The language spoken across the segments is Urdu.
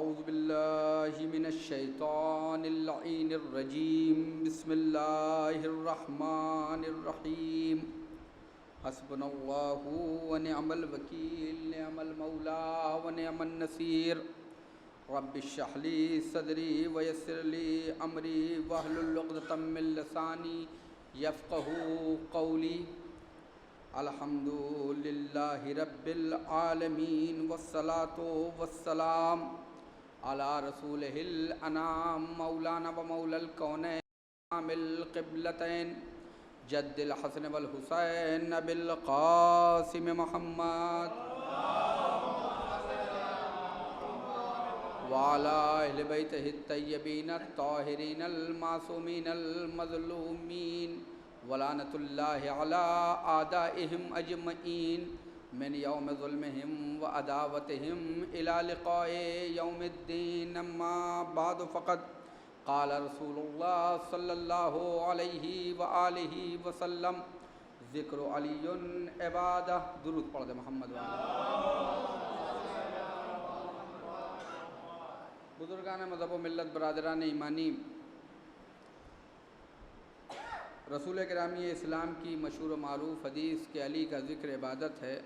اعوذ باللہ من الشیطان اللعین الرجیم بسم اللہ الرحمن الرحیم حسبنا اللہ ونعم الوکیل نعم المولا ونعم النصیر رب اشرح لی صدری ویسر لی امری واحلل عقدۃ من لسانی یفقہوا قولی الحمد للہ رب العالمین والصلاة والسلام علی رسولہ الانام مولانا و مولا الکونین امام القبلتین جد الحسن والحسین ابی القاسم محمد وعلی اہل بیتہ الطیبین الطاہرین المعصومین المظلومین ولعنت اللہ علی اعدائہم اجمعین من یوم ظلمہم و عداوتہم الی لقاء یوم الدین اما بعد فقد قال رسول اللہ صلی اللہ علیہ وآلہ وسلم ذکر علی عبادہ. درود پڑھ دے محمد بزرگان مذہب و ملت، برادران ایمانی، رسول گرامی اسلام کی مشہور و معروف حدیث کہ علی کا ذکر عبادت ہے،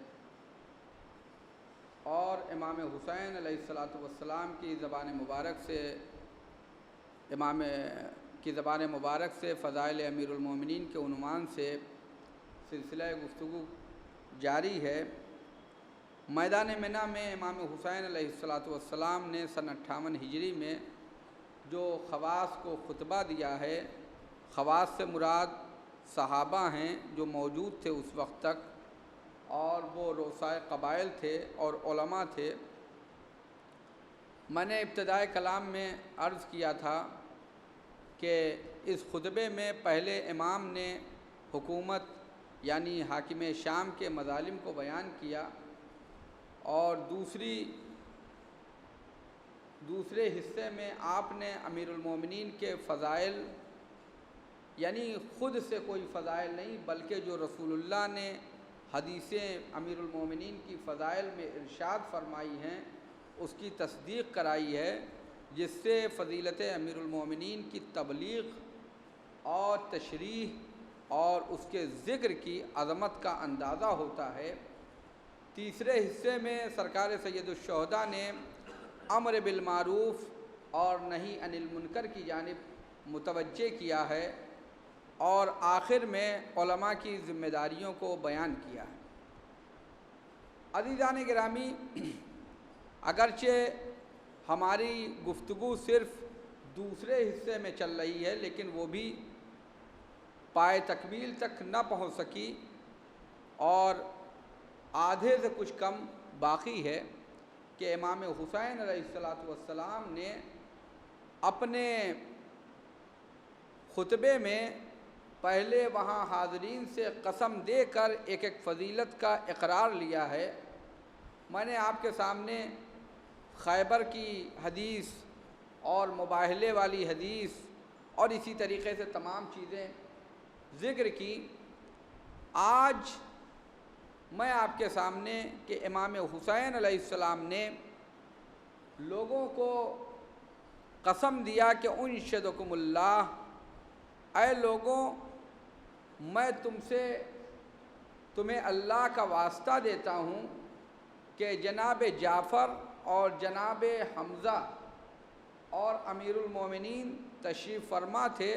اور امام حسین علیہ السلام کی زبان مبارک سے فضائل امیر المومنین کے عنوان سے سلسلہ گفتگو جاری ہے. میدان منی میں امام حسین علیہ السلام نے سن 58 ہجری میں جو خواص کو خطبہ دیا ہے، خواص سے مراد صحابہ ہیں جو موجود تھے اس وقت تک، اور وہ رؤسائے قبائل تھے اور علماء تھے. میں نے ابتدائے کلام میں عرض کیا تھا کہ اس خطبے میں پہلے امام نے حکومت یعنی حاکم شام کے مظالم کو بیان کیا، اور دوسرے حصے میں آپ نے امیر المومنین کے فضائل، یعنی خود سے کوئی فضائل نہیں بلکہ جو رسول اللہ نے حدیثیں امیر المومنین کی فضائل میں ارشاد فرمائی ہیں اس کی تصدیق کرائی ہے، جس سے فضیلت امیر المومنین کی تبلیغ اور تشریح اور اس کے ذکر کی عظمت کا اندازہ ہوتا ہے. تیسرے حصے میں سرکار سید الشہداء نے امر بالمعروف اور نہی عن المنکر کی جانب متوجہ کیا ہے، اور آخر میں علماء کی ذمہ داریوں کو بیان کیا ہے. عزیزان گرامی، اگرچہ ہماری گفتگو صرف دوسرے حصے میں چل رہی ہے لیکن وہ بھی پائے تکمیل تک نہ پہنچ سکی، اور آدھے سے کچھ کم باقی ہے کہ امام حسین علیہ السلام نے اپنے خطبے میں پہلے وہاں حاضرین سے قسم دے کر ایک ایک فضیلت کا اقرار لیا ہے. میں نے آپ کے سامنے خیبر کی حدیث اور مباہلے والی حدیث اور اسی طریقے سے تمام چیزیں ذکر کی. آج میں آپ کے سامنے کہ امام حسین علیہ السلام نے لوگوں کو قسم دیا کہ انشدکم اللہ، اے لوگوں میں تمہیں اللہ کا واسطہ دیتا ہوں کہ جناب جعفر اور جناب حمزہ اور امیر المومنین تشریف فرما تھے،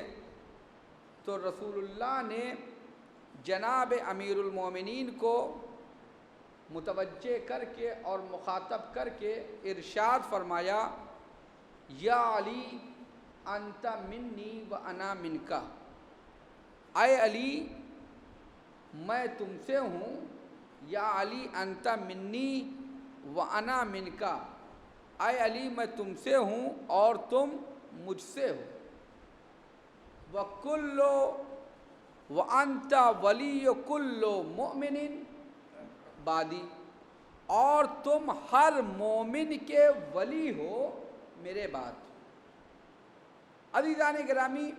تو رسول اللہ نے جناب امیر المومنین کو متوجہ کر کے اور مخاطب کر کے ارشاد فرمایا، یا علی انت منی و انا منکا، اے علی میں تم سے ہوں، یا علی انت منی و انا منکا، اے علی میں تم سے ہوں اور تم مجھ سے ہو. وَأَنْتَ وَلِيُّ كُلُّ مُؤْمِنٍ بعدی، اور تم ہر مومن کے ولی ہو میرے بعد. عزیزان گرامی،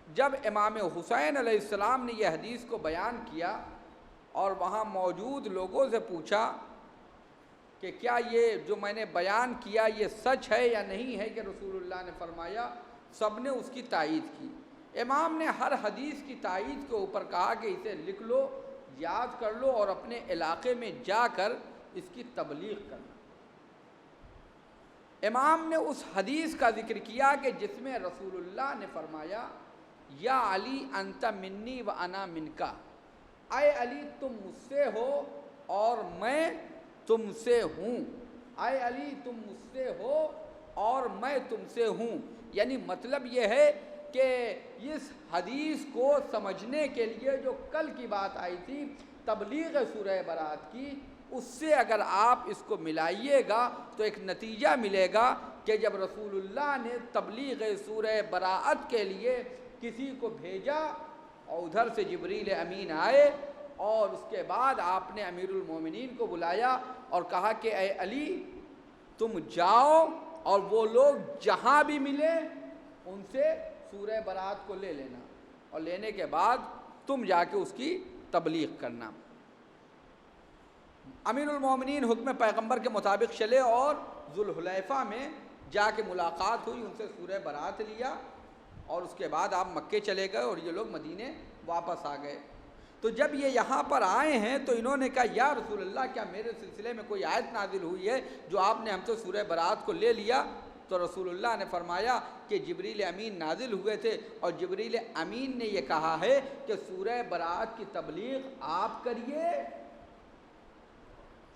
جب امام حسین علیہ السلام نے یہ حدیث کو بیان کیا اور وہاں موجود لوگوں سے پوچھا کہ کیا یہ جو میں نے بیان کیا یہ سچ ہے یا نہیں ہے کہ رسول اللہ نے فرمایا؟ سب نے اس کی تائید کی۔ امام نے ہر حدیث کی تائید کے اوپر کہا کہ اسے لکھ لو، یاد کر لو اور اپنے علاقے میں جا کر اس کی تبلیغ کرنا۔ امام نے اس حدیث کا ذکر کیا کہ جس میں رسول اللہ نے فرمایا یا علی انت منی و انا منکا، اے علی تم مجھ سے ہو اور میں تم سے ہوں، اے علی تم مجھ سے ہو اور میں تم سے ہوں۔ یعنی مطلب یہ ہے کہ اس حدیث کو سمجھنے کے لیے جو کل کی بات آئی تھی تبلیغ سورہ برات کی، اس سے اگر آپ اس کو ملائیے گا تو ایک نتیجہ ملے گا کہ جب رسول اللہ نے تبلیغ سورہ براءت کے لیے کسی کو بھیجا اور ادھر سے جبریل امین آئے اور اس کے بعد آپ نے امیر المومنین کو بلایا اور کہا کہ اے علی تم جاؤ اور وہ لوگ جہاں بھی ملے ان سے سورہ برات کو لے لینا اور لینے کے بعد تم جا کے اس کی تبلیغ کرنا۔ امیر المومنین حکم پیغمبر کے مطابق چلے اور ذوالحلیفہ میں جا کے ملاقات ہوئی، ان سے سورہ برات لیا اور اس کے بعد آپ مکے چلے گئے اور یہ لوگ مدینے واپس آ گئے۔ تو جب یہ یہاں پر آئے ہیں تو انہوں نے کہا یا رسول اللہ کیا میرے سلسلے میں کوئی آیت نازل ہوئی ہے جو آپ نے ہم سے سورہ برات کو لے لیا؟ تو رسول اللہ نے فرمایا کہ جبریل امین نازل ہوئے تھے اور جبریل امین نے یہ کہا ہے کہ سورہ برات کی تبلیغ آپ کریے،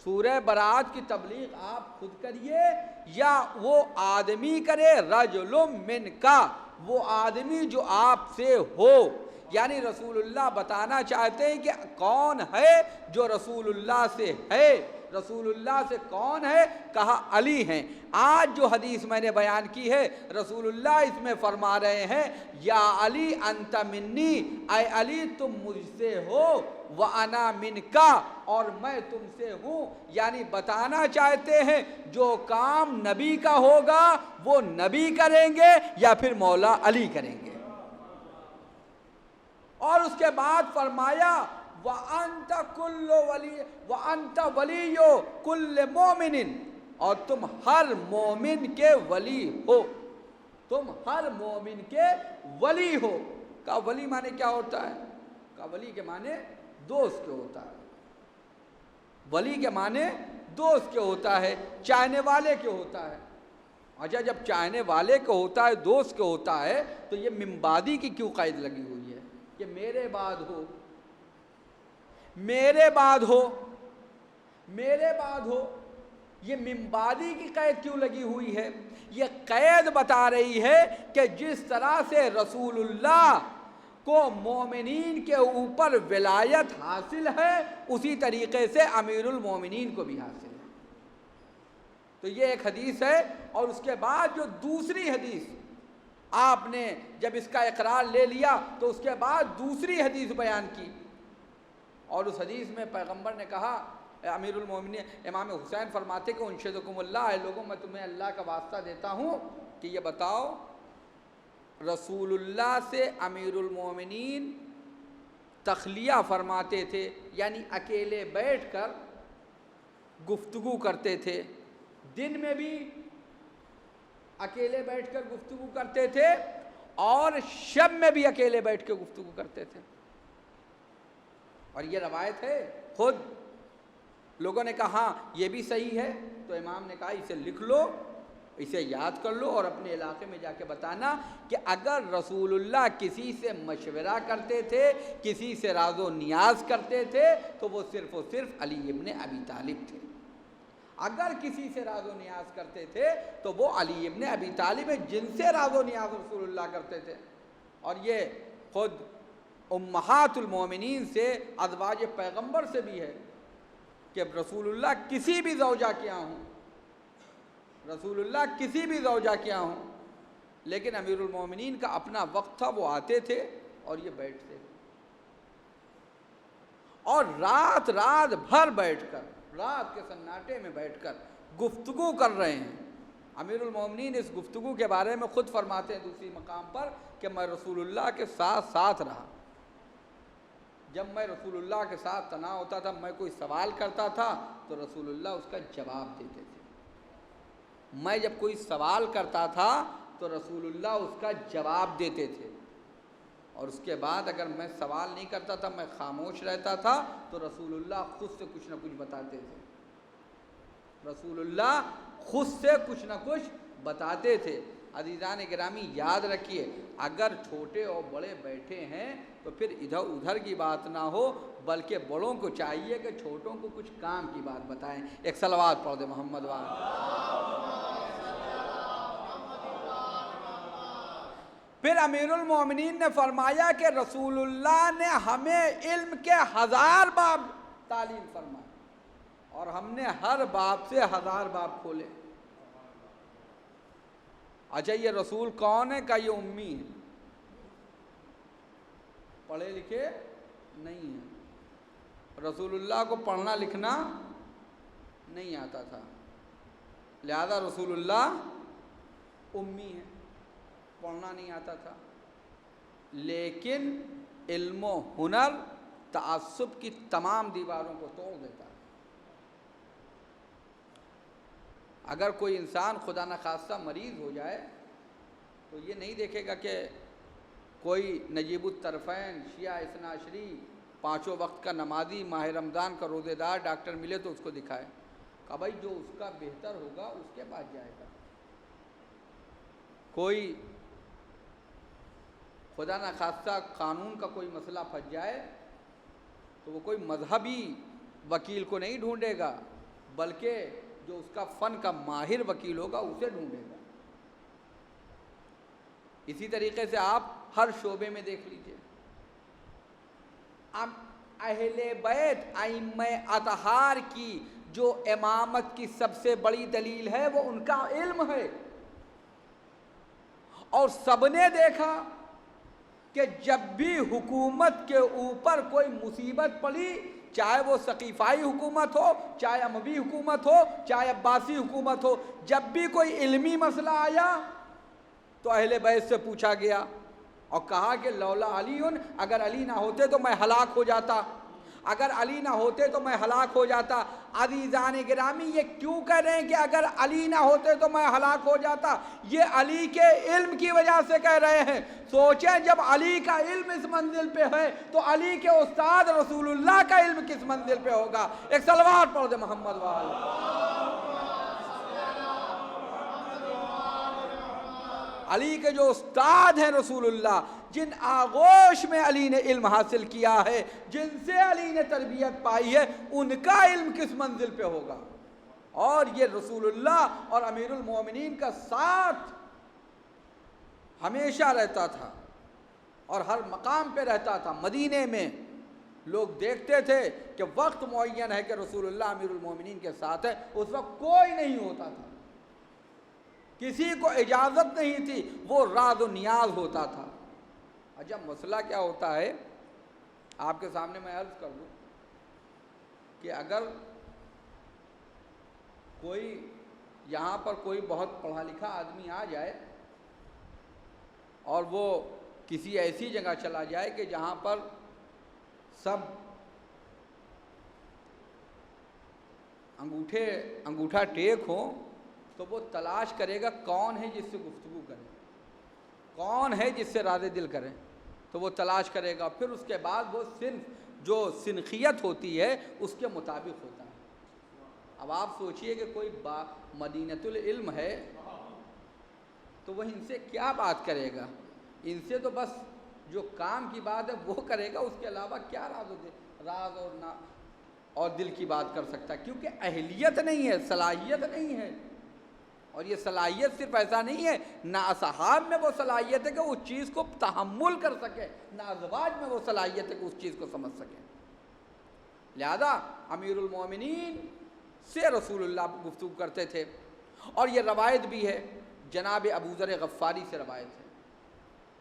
سورہ برات کی تبلیغ آپ خود کریے یا وہ آدمی کرے، رجل من کا، وہ آدمی جو آپ سے ہو۔ یعنی رسول اللہ بتانا چاہتے ہیں کہ کون ہے جو رسول اللہ سے ہے۔ رسول اللہ سے کون ہے؟ کہا علی ہیں۔ آج جو حدیث میں نے بیان کی ہے رسول اللہ اس میں فرما رہے ہیں یا علی انت منی، اے علی تم مجھ سے ہو، وَأَنَا مِنْكَ اور میں تم سے ہوں۔ یعنی بتانا چاہتے ہیں جو کام نبی کا ہوگا وہ نبی کریں گے یا پھر مولا علی کریں گے۔ اور اس کے بعد فرمایا وَأَنْتَ وَلِيُّ كُلِّ مُؤْمِنٍ اور تم ہر مومن کے ولی ہو، تم ہر مومن کے ولی ہو۔ کہا ولی معنی کیا ہوتا ہے؟ کہا ولی کے معنی دوست کے ہوتا ہے، ولی کے معنی دوست کے ہوتا ہے، چاہنے والے کے ہوتا ہے۔ اچھا جب چاہنے والے کے ہوتا ہے، دوست کے ہوتا ہے، تو یہ من بعدی کی کیوں قید لگی ہوئی ہے کہ میرے بعد ہو، میرے بعد ہو، میرے بعد ہو؟ یہ من بعدی کی قید کیوں لگی ہوئی ہے؟ یہ قید بتا رہی ہے کہ جس طرح سے رسول اللہ کو مومنین کے اوپر ولایت حاصل ہے اسی طریقے سے امیر المومنین کو بھی حاصل ہے۔ تو یہ ایک حدیث ہے۔ اور اس کے بعد جو دوسری حدیث آپ نے جب اس کا اقرار لے لیا تو اس کے بعد دوسری حدیث بیان کی اور اس حدیث میں پیغمبر نے کہا، امیر المومنین امام حسین فرماتے کہ انشدکم اللہ، اے لوگوں میں تمہیں اللہ کا واسطہ دیتا ہوں کہ یہ بتاؤ رسول اللہ سے امیر المومنین تخلیہ فرماتے تھے، یعنی اکیلے بیٹھ کر گفتگو کرتے تھے، دن میں بھی اکیلے بیٹھ کر گفتگو کرتے تھے اور شب میں بھی اکیلے بیٹھ کے گفتگو کرتے تھے۔ اور یہ روایت ہے، خود لوگوں نے کہا ہاں یہ بھی صحیح ہے، تو امام نے کہا اسے لکھ لو، اسے یاد کر لو اور اپنے علاقے میں جا کے بتانا کہ اگر رسول اللہ کسی سے مشورہ کرتے تھے، کسی سے راز و نیاز کرتے تھے تو وہ صرف و صرف علی ابن ابی طالب تھے۔ اگر کسی سے راز و نیاز کرتے تھے تو وہ علی ابن ابی طالب ہیں جن سے راز و نیاز رسول اللہ کرتے تھے۔ اور یہ خود امہات المومنین سے، ازواج پیغمبر سے بھی ہے کہ رسول اللہ کسی بھی زوجہ کے یہاں ہوں، رسول اللہ کسی بھی زوجہ کے یہاں ہوں، لیکن امیر المومنین کا اپنا وقت تھا، وہ آتے تھے اور یہ بیٹھتے تھے اور رات بھر بیٹھ کر، رات کے سناٹے میں بیٹھ کر گفتگو کر رہے ہیں۔ امیر المومنین اس گفتگو کے بارے میں خود فرماتے ہیں دوسری مقام پر کہ میں رسول اللہ کے ساتھ رہا، جب میں رسول اللہ کے ساتھ تناؤ ہوتا تھا، میں کوئی سوال کرتا تھا تو رسول اللہ اس کا جواب دیتے تھے. میں جب کوئی سوال کرتا تھا تو رسول اللہ اس کا جواب دیتے تھے. اور اس کے بعد اگر میں سوال نہیں کرتا تھا، میں خاموش رہتا تھا، تو رسول اللہ خود سے کچھ نہ کچھ بتاتے تھے. رسول اللہ خود سے کچھ نہ کچھ بتاتے تھے. عزیزان گرامی یاد رکھیے، اگر چھوٹے اور بڑے بیٹھے ہیں تو پھر ادھر ادھر کی بات نہ ہو، بلکہ بڑوں کو چاہیے کہ چھوٹوں کو کچھ کام کی بات بتائیں. ایک صلوات پڑھ دے محمد وعلیہ. پھر امیر المومنین نے فرمایا کہ رسول اللہ نے ہمیں علم کے 1000 باب تعلیم فرمائے اور ہم نے ہر باب سے 1000 باب کھولے. اچھا یہ رسول کون ہے؟ کہ یہ امی ہے، پڑھے لکھے نہیں ہیں. رسول اللہ کو پڑھنا لکھنا نہیں آتا تھا، لہذا رسول اللہ امی ہے، پڑھنا نہیں آتا تھا. لیکن علم و ہنر تعصب کی تمام دیواروں کو توڑ دیتا ہے. اگر کوئی انسان خدا نخواستہ مریض ہو جائے تو یہ نہیں دیکھے گا کہ کوئی نجیب الطرفین، شیعہ اثنا عشری، 5 وقت کا نمازی، ماہ رمضان کا روزے دار ڈاکٹر ملے تو اس کو دکھائے. کہ بھائی جو اس کا بہتر ہوگا اس کے پاس جائے گا. کوئی خدا نخواستہ قانون کا کوئی مسئلہ پھنس جائے تو وہ کوئی مذہبی وکیل کو نہیں ڈھونڈے گا، بلکہ جو اس کا فن کا ماہر وکیل ہوگا اسے ڈھونڈے گا. اسی طریقے سے آپ ہر شعبے میں دیکھ لیجئے. اب اہل بیت ائمہ اطہار کی جو امامت کی سب سے بڑی دلیل ہے وہ ان کا علم ہے. اور سب نے دیکھا کہ جب بھی حکومت کے اوپر کوئی مصیبت پڑی، چاہے وہ ثقیفائی حکومت ہو، چاہے اموی حکومت ہو، چاہے عباسی حکومت ہو، جب بھی کوئی علمی مسئلہ آیا تو اہل بیت سے پوچھا گیا اور کہا کہ لولا علی، اگر علی نہ ہوتے تو میں ہلاک ہو جاتا، اگر علی نہ ہوتے تو میں ہلاک ہو جاتا. عزیزان گرامی یہ کیوں کہہ رہے ہیں کہ اگر علی نہ ہوتے تو میں ہلاک ہو جاتا؟ یہ علی کے علم کی وجہ سے کہہ رہے ہیں. سوچیں جب علی کا علم اس منزل پہ ہے تو علی کے استاد رسول اللہ کا علم کس منزل پہ ہوگا؟ ایک صلوات پڑھ دے محمد وعلیہ. علی کے جو استاد ہیں رسول اللہ، جن آغوش میں علی نے علم حاصل کیا ہے، جن سے علی نے تربیت پائی ہے، ان کا علم کس منزل پہ ہوگا؟ اور یہ رسول اللہ اور امیر المومنین کا ساتھ ہمیشہ رہتا تھا اور ہر مقام پہ رہتا تھا. مدینے میں لوگ دیکھتے تھے کہ وقت معین ہے کہ رسول اللہ امیر المومنین کے ساتھ ہے، اس وقت کوئی نہیں ہوتا تھا، کسی کو اجازت نہیں تھی، وہ راز و نیاز ہوتا تھا. اچھا مسئلہ کیا ہوتا ہے آپ کے سامنے میں عرض کر دوں کہ اگر کوئی یہاں پر کوئی بہت پڑھا لکھا آدمی آ جائے اور وہ کسی ایسی جگہ چلا جائے کہ جہاں پر سب انگوٹھا ٹیک ہو، تو وہ تلاش کرے گا کون ہے جس سے گفتگو کرے، کون ہے جس سے راز دل کرے، تو وہ تلاش کرے گا. پھر اس کے بعد وہ صنف جو سنخیت ہوتی ہے اس کے مطابق ہوتا ہے. اب آپ سوچئے کہ کوئی مدینۃ العلم ہے تو وہ ان سے کیا بات کرے گا؟ ان سے تو بس جو کام کی بات ہے وہ کرے گا، اس کے علاوہ کیا راز اور دل کی بات کر سکتا ہے؟ کیونکہ اہلیت نہیں ہے، صلاحیت نہیں ہے. اور یہ صلاحیت صرف ایسا نہیں ہے، نہ اصحاب میں وہ صلاحیت ہے کہ اس چیز کو تحمل کر سکے، نہ ازواج میں وہ صلاحیت ہے کہ اس چیز کو سمجھ سکے. لہذا امیر المومنین سے رسول اللہ گفتگو کرتے تھے. اور یہ روایت بھی ہے، جناب ابو ذر غفاری سے روایت ہے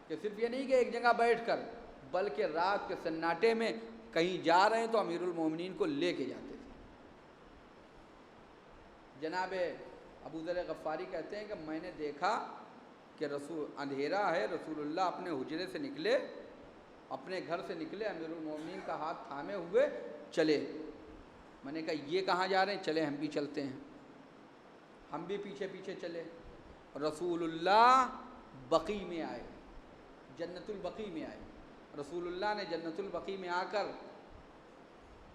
کہ صرف یہ نہیں کہ ایک جگہ بیٹھ کر، بلکہ رات کے سناٹے میں کہیں جا رہے ہیں تو امیر المومنین کو لے کے جاتے تھے. جناب ابو ذر غفاری کہتے ہیں کہ میں نے دیکھا کہ اندھیرا ہے، رسول اللہ اپنے حجرے سے نکلے اپنے گھر سے نکلے، امیر المومنین کا ہاتھ تھامے ہوئے چلے۔ میں نے کہا یہ کہاں جا رہے ہیں؟ چلے ہم بھی چلتے ہیں۔ ہم بھی پیچھے پیچھے چلے۔ رسول اللہ بقیع میں آئے، جنت البقیع میں آئے۔ رسول اللہ نے جنت البقیع میں آ کر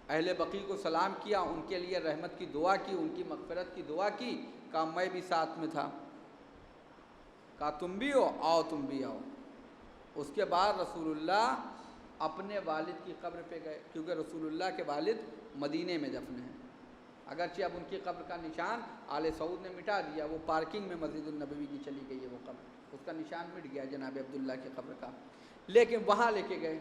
اہل بقیع کو سلام کیا، ان کے لیے رحمت کی دعا کی، ان کی مغفرت کی دعا کی۔ کہا میں بھی ساتھ میں تھا۔ کہا تم بھی ہو؟ آؤ تم بھی آؤ۔ اس کے بعد رسول اللہ اپنے والد کی قبر پہ گئے، کیونکہ رسول اللہ کے والد مدینے میں دفن ہیں۔ اگرچہ اب ان کی قبر کا نشان آل سعود نے مٹا دیا، وہ پارکنگ میں مسجد النبوی کی چلی گئی ہے وہ قبر، اس کا نشان مٹ گیا جناب عبداللہ کی قبر کا، لیکن وہاں لے کے گئے۔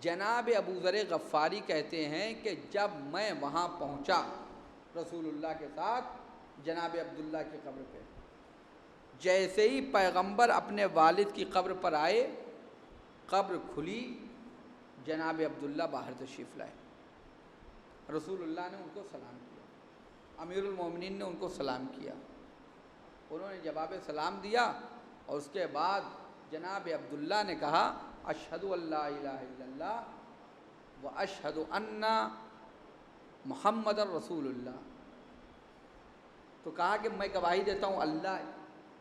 جناب ابو ذر غفاری کہتے ہیں کہ جب میں وہاں پہنچا رسول اللہ کے ساتھ جناب عبداللہ کی قبر پہ، جیسے ہی پیغمبر اپنے والد کی قبر پر آئے، قبر کھلی، جناب عبداللہ باہر تشریف لائے۔ رسول اللہ نے ان کو سلام کیا، امیر المومنین نے ان کو سلام کیا، انہوں نے جواب سلام دیا، اور اس کے بعد جناب عبداللہ نے کہا اشہد ان لا الہ الا اللہ و اشہد ان محمد رسول اللہ۔ تو کہا کہ میں گواہی دیتا ہوں اللہ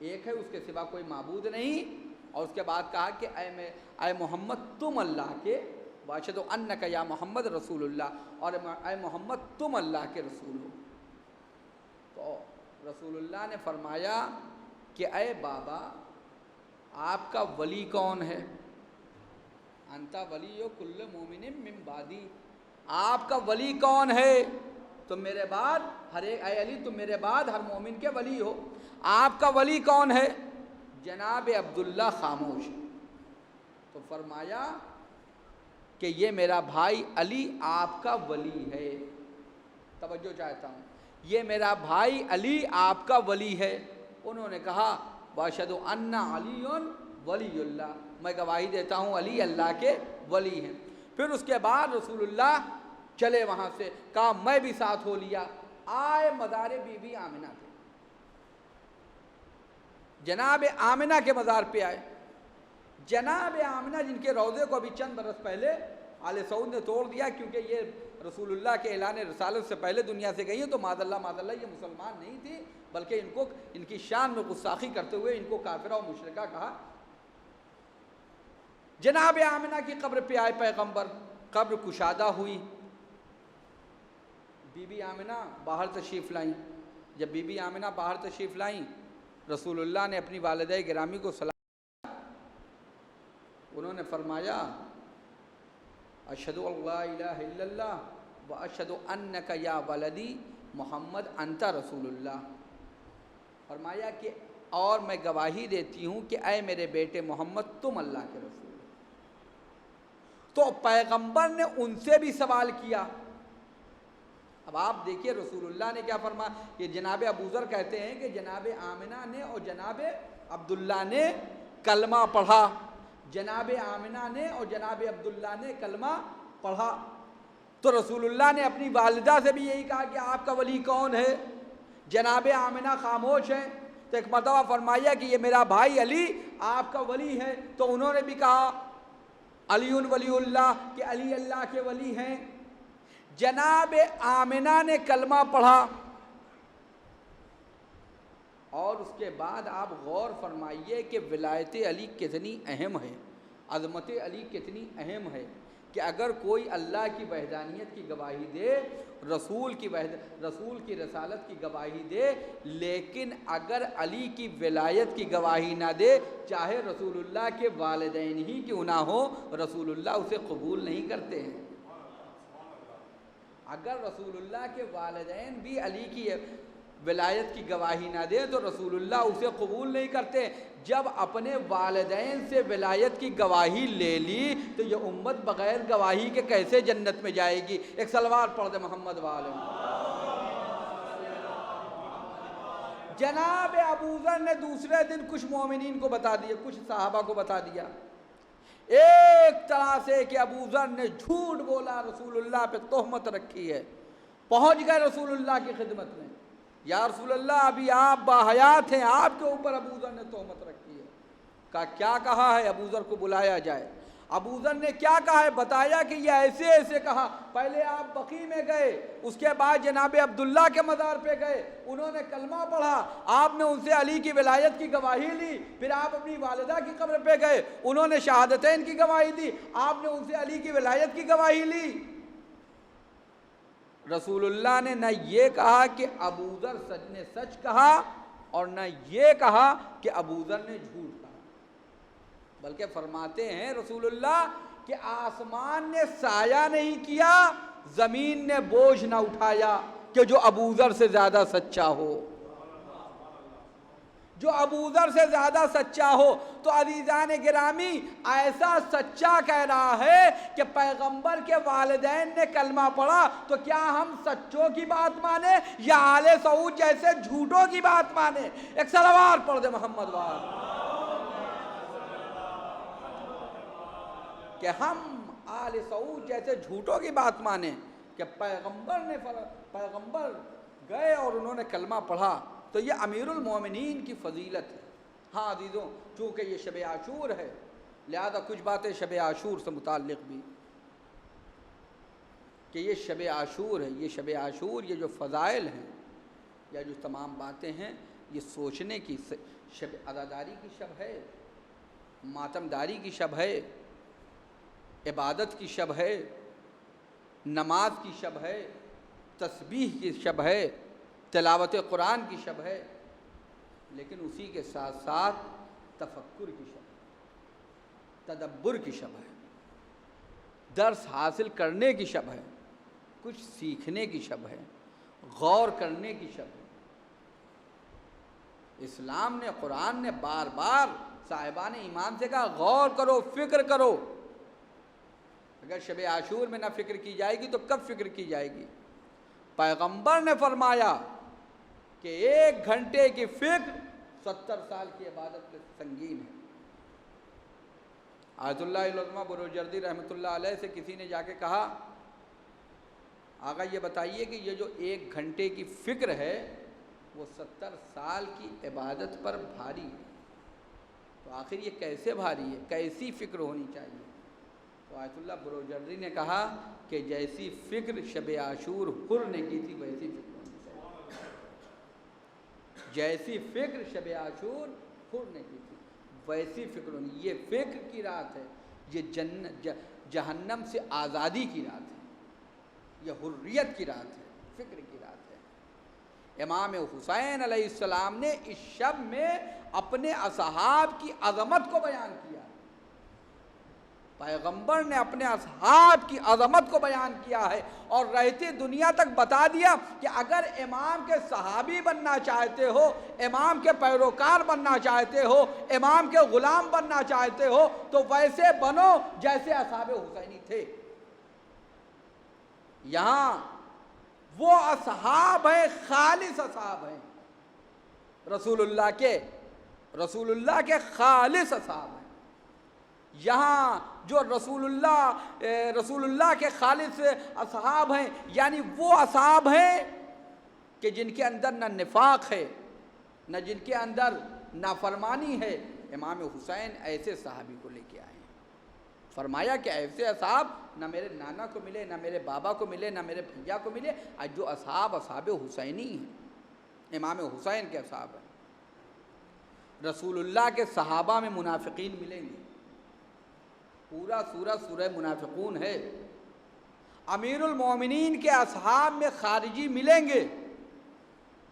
ایک ہے، اس کے سوا کوئی معبود نہیں، اور اس کے بعد کہا کہ اے محمد تم اللہ کے، واشہد انک یا محمد رسول اللہ، اور اے محمد تم اللہ کے رسول ہو۔ تو رسول اللہ نے فرمایا کہ اے بابا آپ کا ولی کون ہے؟ انتا ولی کل مومن من بعدی، آپ کا ولی کون ہے؟ تم میرے بعد اے علی تم میرے بعد ہر مومن کے ولی ہو، آپ کا ولی کون ہے؟ جناب عبداللہ خاموش۔ تو فرمایا کہ یہ میرا بھائی علی آپ کا ولی ہے۔ توجہ چاہتا ہوں، یہ میرا بھائی علی آپ کا ولی ہے۔ انہوں نے کہا واشہد ان علی ولی اللہ، میں گواہی دیتا ہوں علی اللہ کے ولی ہیں۔ پھر اس کے بعد رسول اللہ چلے وہاں سے، کہا میں بھی ساتھ ہو لیا، آئے مزار بی بی آمنہ پہ، جناب آمنہ کے مزار پہ آئے۔ جناب آمنہ جن کے روضے کو ابھی چند برس پہلے آل سعود نے توڑ دیا، کیونکہ یہ رسول اللہ کے اعلان رسالت سے پہلے دنیا سے گئی ہیں، تو معاذ اللہ یہ مسلمان نہیں تھی، بلکہ ان کی شان میں گستاخی کرتے ہوئے ان کو کافرہ و مشرکہ کہا۔ جناب آمنہ کی قبر پہ آئے پیغمبر، قبر کشادہ ہوئی، بی بی آمنہ باہر تشریف لائیں۔ جب بی بی آمنہ باہر تشریف لائیں، رسول اللہ نے اپنی والدہ گرامی کو سلام، انہوں نے فرمایا اشہد ان لا الہ الا اللہ و اشہد انک یا ولدی محمد انت رسول اللہ۔ فرمایا کہ اور میں گواہی دیتی ہوں کہ اے میرے بیٹے محمد تم اللہ کے رسول۔ تو پیغمبر نے ان سے بھی سوال کیا۔ اب آپ دیکھیے رسول اللہ نے کیا فرمایا، کہ جناب ابو ذر کہتے ہیں کہ جناب آمنہ نے اور جناب عبداللہ نے کلمہ پڑھا، جناب آمنہ نے اور جناب عبداللہ نے کلمہ پڑھا۔ تو رسول اللہ نے اپنی والدہ سے بھی یہی کہا کہ آپ کا ولی کون ہے؟ جناب آمنہ خاموش ہیں، تو ایک مرتبہ فرمایا کہ یہ میرا بھائی علی آپ کا ولی ہے، تو انہوں نے بھی کہا علی ولی اللہ، کہ علی اللہ کے ولی ہیں۔ جناب آمنہ نے کلمہ پڑھا، اور اس کے بعد آپ غور فرمائیے کہ ولایت علی کتنی اہم ہے، عظمت علی کتنی اہم ہے، کہ اگر کوئی اللہ کی وحدانیت کی گواہی دے، رسول کی رسالت کی گواہی دے، لیکن اگر علی کی ولایت کی گواہی نہ دے، چاہے رسول اللہ کے والدین ہی کیوں نہ ہو، رسول اللہ اسے قبول نہیں کرتے ہیں۔ اگر رسول اللہ کے والدین بھی علی کی ولایت کی گواہی نہ دیں تو رسول اللہ اسے قبول نہیں کرتے۔ جب اپنے والدین سے ولایت کی گواہی لے لی تو یہ امت بغیر گواہی کے کیسے جنت میں جائے گی؟ ایک صلوات پڑھ دے محمد والے۔ جناب ابو ذر نے دوسرے دن کچھ مومنین کو بتا دیا، کچھ صحابہ کو بتا دیا، ایک طرح سے کہ ابو ذر نے جھوٹ بولا، رسول اللہ پہ تہمت رکھی ہے۔ پہنچ گئے رسول اللہ کی خدمت میں، یا رسول اللہ ابھی آپ باحیات ہیں، آپ کے اوپر ابو ذر نے تہمت رکھی ہے۔ کہا کیا کہا ہے؟ ابو ذر کو بلایا جائے۔ ابو ذر نے کیا کہا ہے بتایا کہ یہ ایسے ایسے کہا. پہلے آپ بقیع میں گئے, اس کے بعد جناب عبداللہ کے مزار پہ گئے, انہوں نے کلمہ پڑھا, آپ نے ان سے علی کی ولایت کی گواہی لی. پھر آپ اپنی والدہ کی قبر پہ گئے, انہوں نے شہادتین کی گواہی دی, آپ نے ان سے علی کی ولایت کی گواہی لی. رسول اللہ نے نہ یہ کہا کہ ابو ذر نے سچ کہا اور نہ یہ کہا کہ ابو ذر نے جھوٹ کہا, بلکہ فرماتے ہیں رسول اللہ کہ آسمان نے سایہ نہیں کیا, زمین نے بوجھ نہ اٹھایا کہ جو ابو ذر سے زیادہ سچا ہو, جو ابو ذر سے زیادہ سچا ہو. تو عزیزان گرامی, ایسا سچا کہہ رہا ہے کہ پیغمبر کے والدین نے کلمہ پڑھا, تو کیا ہم سچوں کی بات مانیں یا آل سعود جیسے جھوٹوں کی بات مانیں؟ ایک صلوات پڑھ دے محمد وار. کہ ہم آل سعود جیسے جھوٹوں کی بات مانیں کہ پیغمبر گئے اور انہوں نے کلمہ پڑھا, تو یہ امیر المومنین کی فضیلت ہے. ہاں عزیزوں, چونکہ یہ شب عاشور ہے, لہذا کچھ باتیں شب عاشور سے متعلق بھی کہ یہ شب عاشور ہے. یہ شب عاشور, یہ جو فضائل ہیں یا جو تمام باتیں ہیں, یہ سوچنے کی شب, عزاداری کی شب ہے, ماتمداری کی شب ہے, عبادت کی شب ہے, نماز کی شب ہے, تسبیح کی شب ہے, تلاوت قرآن کی شب ہے, لیکن اسی کے ساتھ ساتھ تفکر کی شب ہے, تدبر کی شب ہے, درس حاصل کرنے کی شب ہے, کچھ سیکھنے کی شب ہے, غور کرنے کی شب ہے. اسلام نے, قرآن نے بار بار صاحبان ایمان سے کہا غور کرو, فکر کرو. اگر شب عاشور میں نہ فکر کی جائے گی تو کب فکر کی جائے گی؟ پیغمبر نے فرمایا کہ 1 گھنٹے کی فکر 70 سال کی عبادت میں سنگین ہے. آیت اللہ العظمہ بروجردی رحمۃ اللہ علیہ سے کسی نے جا کے کہا, آقا یہ بتائیے کہ یہ جو 1 گھنٹے کی فکر ہے وہ 70 سال کی عبادت پر بھاری ہے, تو آخر یہ کیسے بھاری ہے, کیسی فکر ہونی چاہیے؟ تو آیت اللہ بروجردی نے کہا کہ جیسی فکر شب عاشور حر نے کی تھی ویسی فکر ہونی چاہیے. جیسی فکر شب عاشور حر نے کی تھی ویسی فکر ہونی. یہ فکر کی رات ہے, یہ جہنم سے آزادی کی رات ہے, یہ حریت کی رات ہے, فکر کی رات ہے. امام حسین علیہ السلام نے اس شب میں اپنے اصحاب کی عظمت کو بیان کیا. پیغمبر نے اپنے اصحاب کی عظمت کو بیان کیا ہے اور رہتی دنیا تک بتا دیا کہ اگر امام کے صحابی بننا چاہتے ہو, امام کے پیروکار بننا چاہتے ہو, امام کے غلام بننا چاہتے ہو, تو ویسے بنو جیسے اصحاب حسینی تھے. یہاں وہ اصحاب ہیں, خالص اصحاب ہیں, رسول اللہ کے خالص اصحاب ہیں. یہاں جو رسول اللہ کے خالص اصحاب ہیں, یعنی وہ اصحاب ہیں کہ جن کے اندر نہ نفاق ہے, نہ جن کے اندر نافرمانی ہے. امام حسین ایسے صحابی کو لے کے آئے ہیں. فرمایا کہ ایسے اصحاب نہ میرے نانا کو ملے, نہ میرے بابا کو ملے, نہ میرے بھیا کو ملے. جو اصحاب حسینی ہیں, امام حسین کے اصحاب ہیں. رسول اللہ کے صحابہ میں منافقین ملیں گے, پورا سورہ منافقون ہے. امیر المومنین کے اصحاب میں خارجی ملیں گے,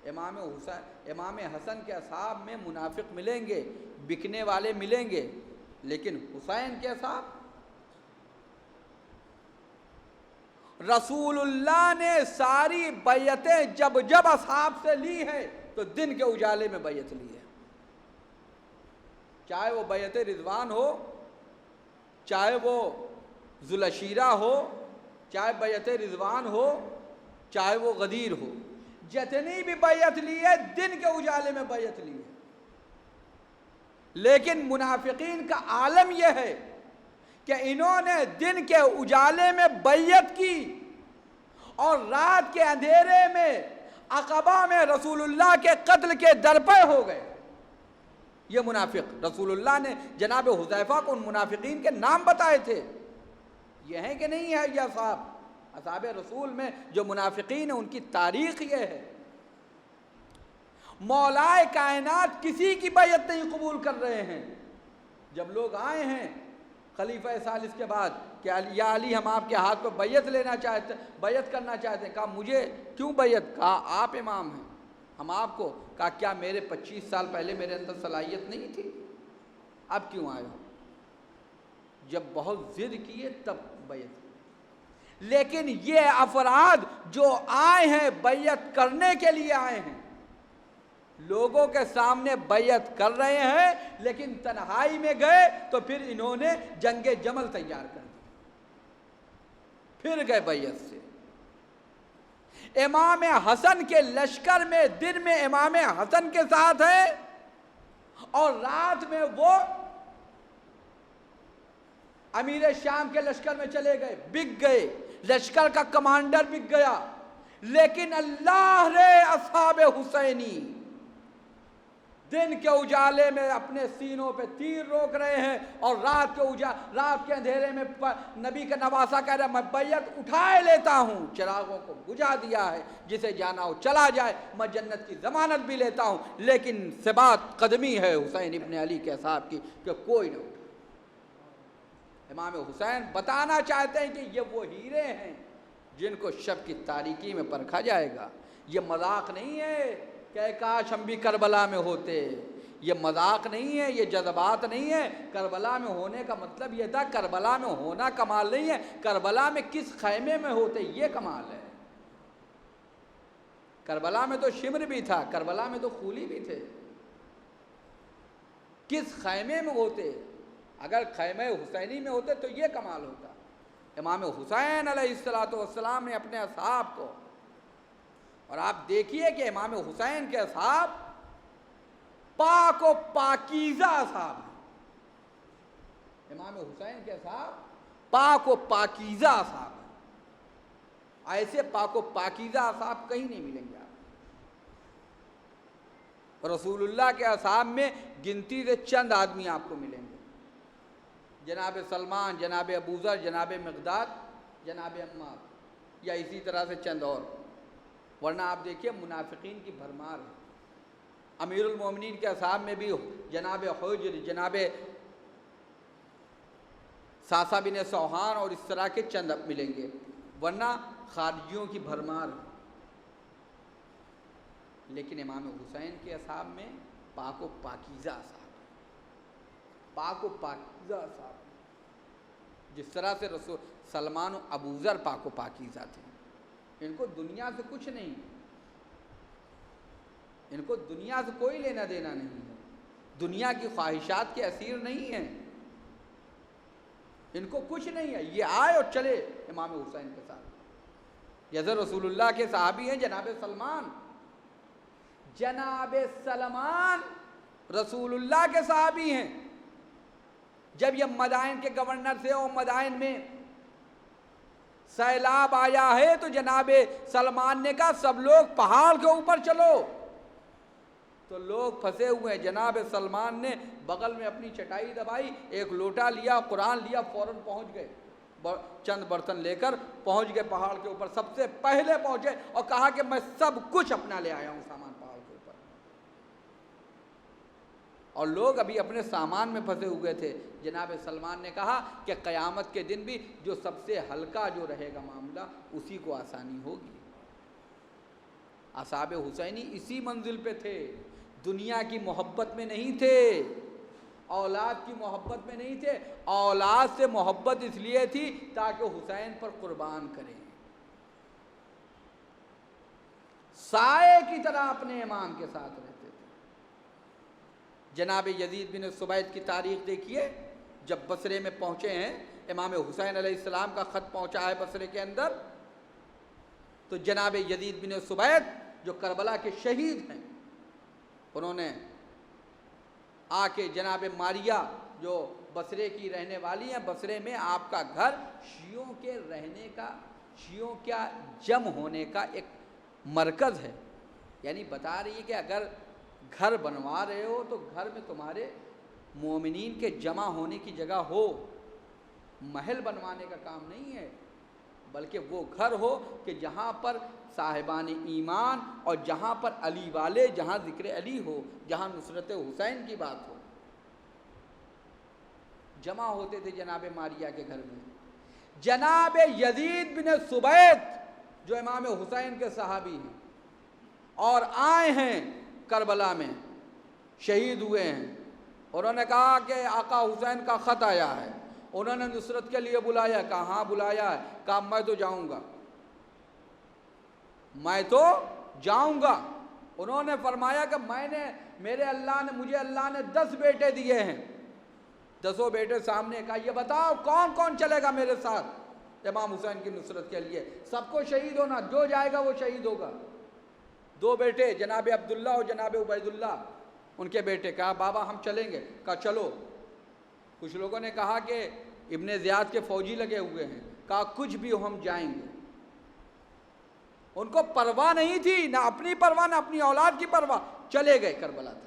امام حسن کے اصحاب میں منافق ملیں گے, بکنے والے ملیں گے. لیکن حسین کے اصحاب, رسول اللہ نے ساری بیعتیں جب اصحاب سے لی ہے تو دن کے اجالے میں بیعت لی ہے. چاہے وہ بیعت رضوان ہو, چاہے وہ ذوالعشیرہ ہو, چاہے بیعت رضوان ہو, چاہے وہ غدیر ہو, جتنی بھی بیعت لی ہے دن کے اجالے میں بیعت لی ہے. لیکن منافقین کا عالم یہ ہے کہ انہوں نے دن کے اجالے میں بیعت کی اور رات کے اندھیرے میں عقبہ میں رسول اللہ کے قتل کے درپے ہو گئے. یہ منافق رسول اللہ نے جناب حذیفہ کو ان منافقین کے نام بتائے تھے، یہ ہیں کہ نہیں ہے یہ اصحاب رسول میں جو منافقین ہیں ان کی تاریخ یہ ہے۔ مولائے کائنات کسی کی بیعت نہیں قبول کر رہے ہیں۔ جب لوگ آئے ہیں خلیفہ ثالث کے بعد کہ یا علی ہم آپ کے ہاتھ پہ بیعت کرنا چاہتے ہیں، کہا مجھے کیوں بیعت؟ کہا آپ امام ہیں، ہم آپ کو۔ کہا کیا میرے 25 سال پہلے میرے اندر صلاحیت نہیں تھی؟ اب کیوں آئے ہو؟ جب بہت ضد کیے تب بیعت۔ لیکن یہ افراد جو آئے ہیں بیعت کرنے کے لیے آئے ہیں، لوگوں کے سامنے بیعت کر رہے ہیں، لیکن تنہائی میں گئے تو پھر انہوں نے جنگ جمل تیار کر دی، پھر گئے بیعت سے۔ امام حسن کے لشکر میں دن میں امام حسن کے ساتھ ہے اور رات میں وہ امیر شام کے لشکر میں چلے گئے، بک گئے، لشکر کا کمانڈر بک گیا، لیکن اللہ نے اصحاب حسینی دن کے اجالے میں اپنے سینوں پہ تیر روک رہے ہیں اور رات کے اندھیرے میں نبی کا نواسا کہہ رہا ہے میں بیعت اٹھائے لیتا ہوں، چراغوں کو بجھا دیا ہے، جسے جانا ہو چلا جائے، میں جنت کی ضمانت بھی لیتا ہوں، لیکن ثبات قدمی ہے حسین ابن علی کے اصحاب کی کہ کوئی نہ اٹھے۔ امام حسین بتانا چاہتے ہیں کہ یہ وہ ہیرے ہیں جن کو شب کی تاریکی میں پرکھا جائے گا۔ یہ مذاق نہیں ہے کہ کاش ہم بھی کربلا میں ہوتے، یہ مذاق نہیں ہے، یہ جذبات نہیں ہے۔ کربلا میں ہونے کا مطلب یہ تھا، کربلا میں ہونا کمال نہیں ہے، کربلا میں کس خیمے میں ہوتے یہ کمال ہے۔ کربلا میں تو شمر بھی تھا، کربلا میں تو خولی بھی تھے، کس خیمے میں ہوتے؟ اگر خیمہ حسینی میں ہوتے تو یہ کمال ہوتا۔ امام حسین علیہ السلام نے اپنے اصحاب کو، اور آپ دیکھیے کہ امام حسین کے اصحاب پاک و پاکیزہ اصحاب ہیں، امام حسین کے اصحاب پاک و پاکیزہ اصحاب ہیں، ایسے پاک و پاکیزہ اصحاب کہیں نہیں ملیں گے آپ۔ رسول اللہ کے اصحاب میں گنتی سے چند آدمی آپ کو ملیں گے، جناب سلمان، جناب ابوذر، جناب مقداد، جناب عمار، یا اسی طرح سے چند اور، ورنہ آپ دیکھیے منافقین کی بھرمار ہے۔ امیر المومنین کے اصحاب میں بھی جناب حجر، جناب ساسا بن سوحان اور اس طرح کے چند ملیں گے، ورنہ خارجیوں کی بھرمار ہے۔ لیکن امام حسین کے اصحاب میں پاک و پاکیزہ اصحاب، پاک و پاکیزہ اصحاب، جس طرح سے رسول سلمان و ابوذر پاک و پاکیزہ تھے، ان کو دنیا سے کچھ نہیں، ان کو دنیا سے کوئی لینا دینا نہیں ہے، دنیا کی خواہشات کے اسیر نہیں ہیں، ان کو کچھ نہیں ہے، یہ آئے اور چلے امام حسین کے ساتھ۔ جیسے رسول اللہ کے صحابی ہیں جناب سلمان، جناب سلمان رسول اللہ کے صحابی ہیں۔ جب یہ مدائن کے گورنر تھے اور مدائن میں سیلاب آیا ہے تو جناب سلمان نے کہا سب لوگ پہاڑ کے اوپر چلو، تو لوگ پھنسے ہوئے ہیں، جناب سلمان نے بغل میں اپنی چٹائی دبائی، ایک لوٹا لیا، قرآن لیا، فوراً پہنچ گئے، چند برتن لے کر پہنچ گئے پہاڑ کے اوپر، سب سے پہلے پہنچے اور کہا کہ میں سب کچھ اپنا لے آیا ہوں سامان پہاڑ کے اوپر، اور لوگ ابھی اپنے سامان میں پھنسے ہوئے تھے۔ جناب سلمان نے کہا کہ قیامت کے دن بھی جو سب سے ہلکا جو رہے گا معاملہ اسی کو آسانی ہوگی۔ اصحاب حسینی اسی منزل پہ تھے، دنیا کی محبت میں نہیں تھے، اولاد کی محبت میں نہیں تھے، اولاد سے محبت اس لیے تھی تاکہ حسین پر قربان کریں، سائے کی طرح اپنے امام کے ساتھ رہتے تھے۔ جناب یزید بن سبیت کی تاریخ دیکھیے، جب بصرے میں پہنچے ہیں، امام حسین علیہ السلام کا خط پہنچا ہے بصرے کے اندر، تو جناب یزید بن سبیت جو کربلا کے شہید ہیں، انہوں نے آ کے جناب ماریہ جو بصرے کی رہنے والی ہیں، بصرے میں آپ کا گھر شیعوں کے رہنے کا، شیعوں کا جم ہونے کا ایک مرکز ہے، یعنی بتا رہی ہے کہ اگر گھر بنوا رہے ہو تو گھر میں تمہارے مومنین کے جمع ہونے کی جگہ ہو، محل بنوانے کا کام نہیں ہے، بلکہ وہ گھر ہو کہ جہاں پر صاحبان ایمان اور جہاں پر علی والے، جہاں ذکر علی ہو، جہاں نصرت حسین کی بات ہو۔ جمع ہوتے تھے جناب ماریہ کے گھر میں۔ جناب یزید بن سبیت جو امام حسین کے صحابی ہیں اور آئے ہیں کربلا میں، شہید ہوئے ہیں، انہوں نے کہا کہ آقا حسین کا خط آیا ہے، انہوں نے نصرت کے لیے بلایا، کہا ہاں بلایا ہے، کہا میں تو جاؤں گا، میں تو جاؤں گا۔ انہوں نے فرمایا کہ مجھے اللہ نے 10 بیٹے دیے ہیں، 10 بیٹے سامنے، کہا یہ بتاؤ کون کون چلے گا میرے ساتھ امام حسین کی نصرت کے لیے؟ سب کو شہید ہونا، جو جائے گا وہ شہید ہوگا۔ 2 بیٹے جناب عبداللہ اور جناب عبید اللہ، ان کے بیٹے، کہا بابا ہم چلیں گے، کہا چلو۔ کچھ لوگوں نے کہا کہ ابن زیاد کے فوجی لگے ہوئے ہیں، کہا کچھ بھی ہو ہم جائیں گے۔ ان کو پرواہ نہیں تھی، نہ اپنی پرواہ نہ اپنی اولاد کی پرواہ، چلے گئے کربلا تک۔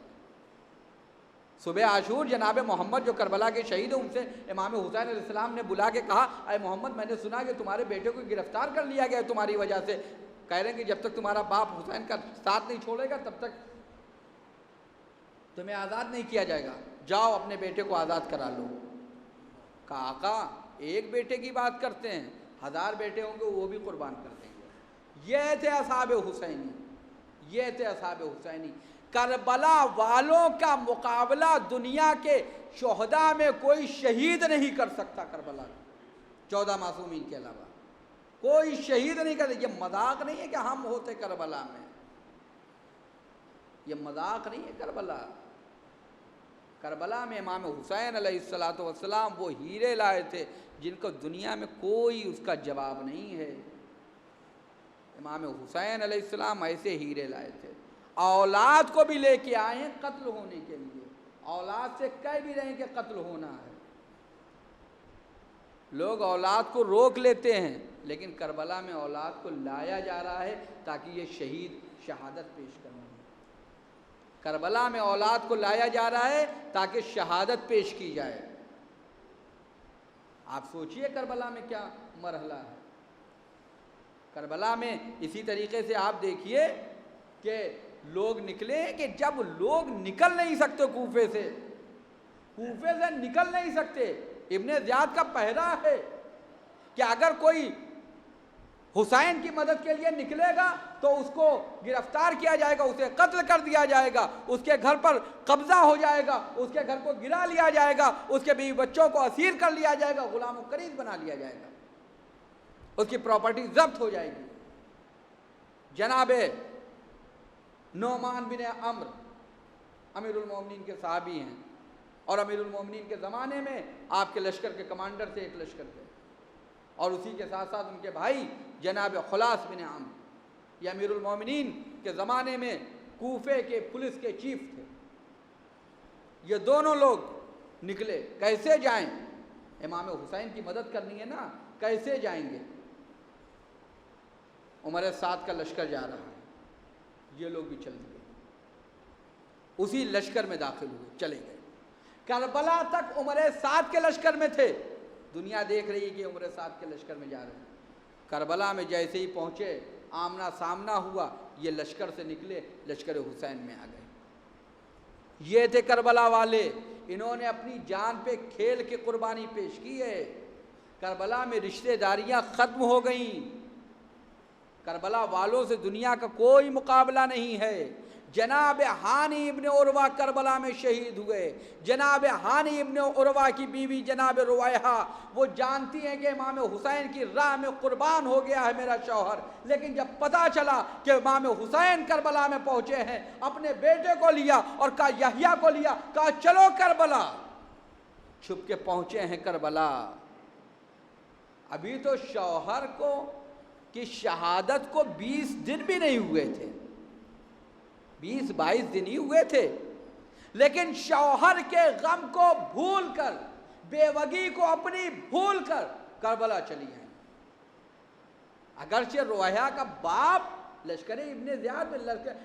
صبح عاشور جناب محمد جو کربلا کے شہید ہیں، ان سے امام حسین علیہ السلام نے بلا کے کہا اے محمد میں نے سنا کہ تمہارے بیٹے کو گرفتار کر لیا گیا تمہاری وجہ سے، کہہ رہے ہیں کہ جب تک تمہارا باپ حسین کا ساتھ نہیں چھوڑے گا تب تک تمہیں آزاد نہیں کیا جائے گا، جاؤ اپنے بیٹے کو آزاد کرا لو۔ کہا آقا ایک بیٹے کی بات کرتے ہیں، 1000 بیٹے ہوں گے وہ بھی قربان کر دیں گے۔ یہ تھے اصحاب حسینی، یہ تھے اصحاب حسینی۔ کربلا والوں کا مقابلہ دنیا کے شہداء میں کوئی شہید نہیں کر سکتا۔ کربلا 14 معصومین کے علاوہ کوئی شہید نہیں کر سکتا۔ یہ مذاق نہیں ہے کہ ہم ہوتے کربلا میں، یہ مذاق نہیں ہے۔ کربلا میں امام حسین علیہ السلام وہ ہیرے لائے تھے جن کو دنیا میں کوئی اس کا جواب نہیں ہے۔ امام حسین علیہ السلام ایسے ہیرے لائے تھے، اولاد کو بھی لے کے آئے ہیں قتل ہونے کے لیے، اولاد سے کہہ بھی رہے ہیں کہ قتل ہونا ہے۔ لوگ اولاد کو روک لیتے ہیں، لیکن کربلا میں اولاد کو لایا جا رہا ہے تاکہ یہ شہید شہادت پیش کریں۔ کربلا میں اولاد کو لایا جا رہا ہے تاکہ شہادت پیش کی جائے۔ آپ سوچئے کربلا میں کیا مرحلہ ہے۔ کربلا میں اسی طریقے سے آپ دیکھیے کہ لوگ نکلے کہ جب لوگ نکل نہیں سکتے کوفے سے نکل نہیں سکتے، ابن زیاد کا پہرا ہے کہ اگر کوئی حسین کی مدد کے لیے نکلے گا تو اس کو گرفتار کیا جائے گا، اسے قتل کر دیا جائے گا، اس کے گھر پر قبضہ ہو جائے گا، اس کے گھر کو گرا لیا جائے گا، اس کے بیوی بچوں کو اسیر کر لیا جائے گا، غلام و قریض بنا لیا جائے گا، اس کی پراپرٹی ضبط ہو جائے گی۔ جناب نعمان بن عمرو امیر المومنین کے صحابی ہیں، اور امیر المومنین کے زمانے میں آپ کے لشکر کے کمانڈر تھے ایک لشکر کے، اور اسی کے ساتھ ساتھ ان کے بھائی جناب خلاص بن عمرو یہ امیر المومنین کے زمانے میں کوفے کے پولیس کے چیف تھے۔ یہ دونوں لوگ نکلے، کیسے جائیں؟ امام حسین کی مدد کرنی ہے نا، کیسے جائیں گے؟ عمر سعد کا لشکر جا رہا ہے، یہ لوگ بھی چل گئے، اسی لشکر میں داخل ہوئے، چلے گئے۔ کربلا تک عمر سعد کے لشکر میں تھے، دنیا دیکھ رہی ہے کہ عمر سعد کے لشکر میں جا رہے ہیں۔ کربلا میں جیسے ہی پہنچے، آمنا سامنا ہوا، یہ لشکر سے نکلے، لشکر حسین میں آ گئے۔ یہ تھے کربلا والے، انہوں نے اپنی جان پہ کھیل کے قربانی پیش کی ہے۔ کربلا میں رشتہ داریاں ختم ہو گئیں، کربلا والوں سے دنیا کا کوئی مقابلہ نہیں ہے۔ جناب ہانی ابن عروہ کربلا میں شہید ہوئے۔ جناب ہانی ابن عروہ کی بیوی جناب رویحہ وہ جانتی ہیں کہ امام حسین کی راہ میں قربان ہو گیا ہے میرا شوہر، لیکن جب پتہ چلا کہ امام حسین کربلا میں پہنچے ہیں، اپنے بیٹے کو لیا اور کہا یحییٰ کو لیا، کہا چلو کربلا، چھپ کے پہنچے ہیں کربلا۔ ابھی تو شوہر کو کی شہادت کو 20 دن بھی نہیں ہوئے تھے، 20-22 دن ہی ہوئے تھے، لیکن شوہر کے غم کو بھول کر، بیوگی کو اپنی بھول کر کربلا چلی ہیں۔ اگرچہ رویحہ کا باپ لشکر ابن زیاد میں،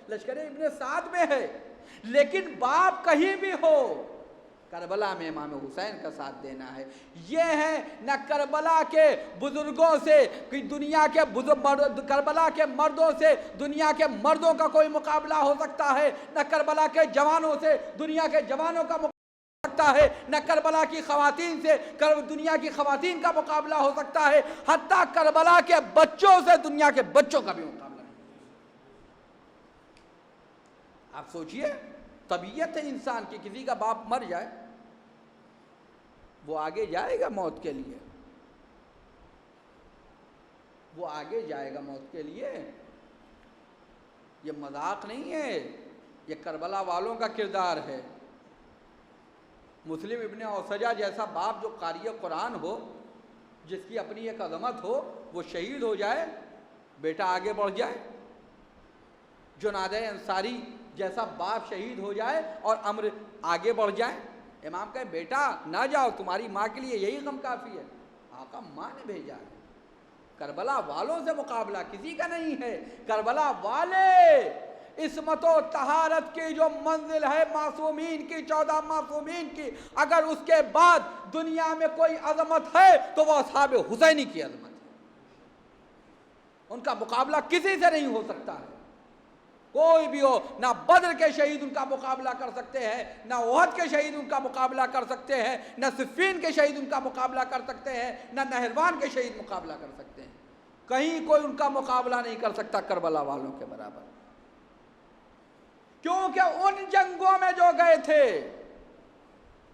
لشکر ابن سعد میں ہے، لیکن باپ کہیں بھی ہو، کربلا میں امام حسین کا ساتھ دینا ہے۔ یہ ہے نہ کربلا کے بزرگوں سے دنیا کے کربلا کے مردوں سے دنیا کے مردوں کا کوئی مقابلہ ہو سکتا ہے، نہ کربلا کے جوانوں سے دنیا کے جوانوں کا مقابلہ ہو سکتا ہے، نہ کربلا کی خواتین سے دنیا کی خواتین کا مقابلہ ہو سکتا ہے، حتیٰ کربلا کے بچوں سے دنیا کے بچوں کا بھی مقابلہ نہیں۔ آپ سوچئے، طبیعت ہے انسان کی، کسی کا باپ مر جائے وہ آگے جائے گا موت کے لیے، وہ آگے جائے گا موت کے لیے۔ یہ مذاق نہیں ہے، یہ کربلا والوں کا کردار ہے۔ مسلم ابن اوسجہ جیسا باپ جو قاری قرآن ہو، جس کی اپنی ایک عظمت ہو، وہ شہید ہو جائے، بیٹا آگے بڑھ جائے۔ جنادہ انصاری جیسا باپ شہید ہو جائے اور امر آگے بڑھ جائے۔ امام کہے بیٹا نہ جاؤ، تمہاری ماں کے لیے یہی غم کافی ہے۔ آقا ماں نے بھیجا ہے۔ کربلا والوں سے مقابلہ کسی کا نہیں ہے۔ کربلا والے عصمت و طہارت کی جو منزل ہے معصومین کی، 14 معصومین کی، اگر اس کے بعد دنیا میں کوئی عظمت ہے تو وہ اصحاب حسینی کی عظمت ہے۔ ان کا مقابلہ کسی سے نہیں ہو سکتا ہے، کوئی بھی ہو۔ نہ بدر کے شہید ان کا مقابلہ کر سکتے ہیں، نہ احد کے شہید ان کا مقابلہ کر سکتے ہیں، نہ صفین کے شہید ان کا مقابلہ کر سکتے ہیں، نہ نہروان کے شہید مقابلہ کر سکتے ہیں۔ کہیں کوئی ان کا مقابلہ نہیں کر سکتا کربلا والوں کے برابر، کیونکہ ان جنگوں میں جو گئے تھے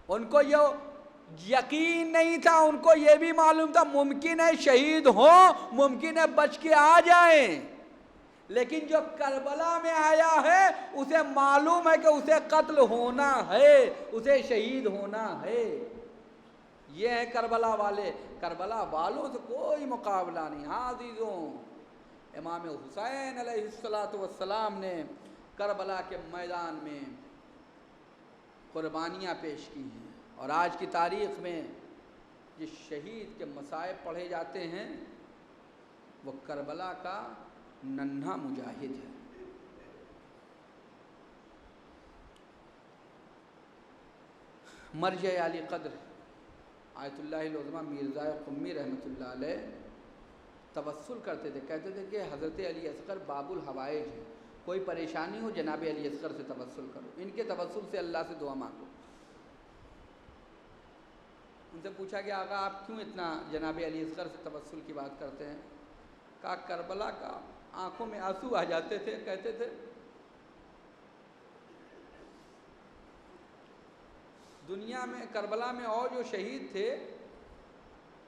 ان کو یہ یقین نہیں تھا، ان کو یہ بھی معلوم تھا ممکن ہے شہید ہوں، ممکن ہے بچ کے آ جائیں، لیکن جو کربلا میں آیا ہے اسے معلوم ہے کہ اسے قتل ہونا ہے، اسے شہید ہونا ہے۔ یہ ہے کربلا والے۔ کربلا والوں سے کوئی مقابلہ نہیں۔ ہاں عزیزوں، امام حسین علیہ السلام نے کربلا کے میدان میں قربانیاں پیش کی ہیں، اور آج کی تاریخ میں جس شہید کے مصائب پڑھے جاتے ہیں وہ کربلا کا ننھا مجاہد ہے۔ مرجع علی قدر آیت اللہ العظمہ میرزا قمی رحمۃ اللہ علیہ توسل کرتے تھے، کہتے تھے کہ حضرت علی اصغر باب الحوائج ہے، کوئی پریشانی ہو جناب علی اصغر سے توسل کرو، ان کے توسل سے اللہ سے دعا مانگو۔ ان سے پوچھا کہ آقا آپ کیوں اتنا جناب علی اصغر سے توسل کی بات کرتے ہیں؟ کہا کربلا کا آنکھوں میں آنسو آ جاتے تھے، کہتے تھے دنیا میں کربلا میں اور جو شہید تھے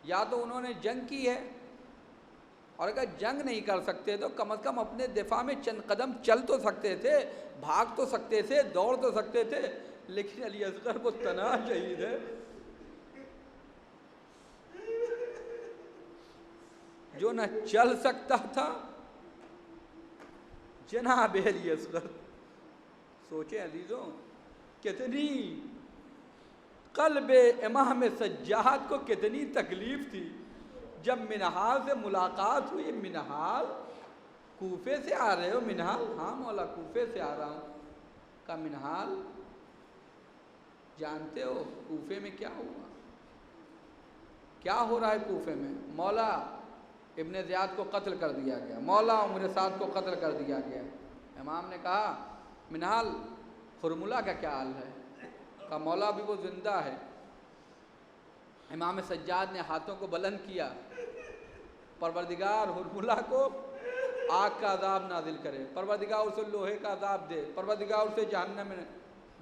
یا تو انہوں نے جنگ کی ہے، اور اگر جنگ نہیں کر سکتے تو کم از کم اپنے دفاع میں چند قدم چل تو سکتے تھے، بھاگ تو سکتے تھے، دوڑ تو سکتے تھے، لیکن علی اصغر کو تنہا شہید ہے جو نہ چل سکتا تھا۔ جناب علی اصغر، سوچیں عزیزوں، کتنی قلب امام سجاد کو کتنی تکلیف تھی جب منہال سے ملاقات ہوئی۔ منہال کوفے سے آ رہے ہو؟ منہال ہاں مولا کوفے سے آ رہا ہوں۔ کہا منہال جانتے ہو کوفے میں کیا ہوا؟ کیا ہو رہا ہے کوفے میں؟ مولا ابن زیاد کو قتل کر دیا گیا، مولا عمر سعد کو قتل کر دیا گیا۔ امام نے کہا منہال حرملہ کا کیا حال ہے؟ کہا مولا ابھی وہ زندہ ہے۔ امام سجاد نے ہاتھوں کو بلند کیا، پروردگار حرملہ کو آگ کا عذاب نازل کرے، پروردگار اسے لوہے کا عذاب دے، پروردگار اسے جہنم میں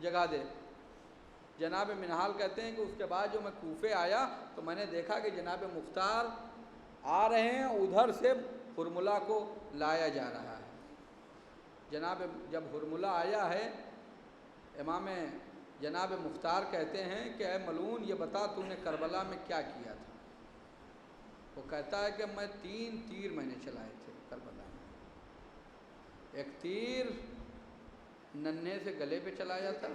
جگہ دے۔ جناب منہال کہتے ہیں کہ اس کے بعد جو میں کوفے آیا تو میں نے دیکھا کہ جناب مختار آ رہے ہیں، ادھر سے حرملہ کو لایا جا رہا ہے۔ جب حرملہ آیا ہے، امام جناب مختار کہتے ہیں کہ اے ملعون یہ بتا تو نے کربلا میں کیا کیا تھا؟ وہ کہتا ہے کہ میں 3 تیر میں نے چلائے تھے کربلا میں۔ ایک تیر ننھے سے گلے پہ چلایا تھا،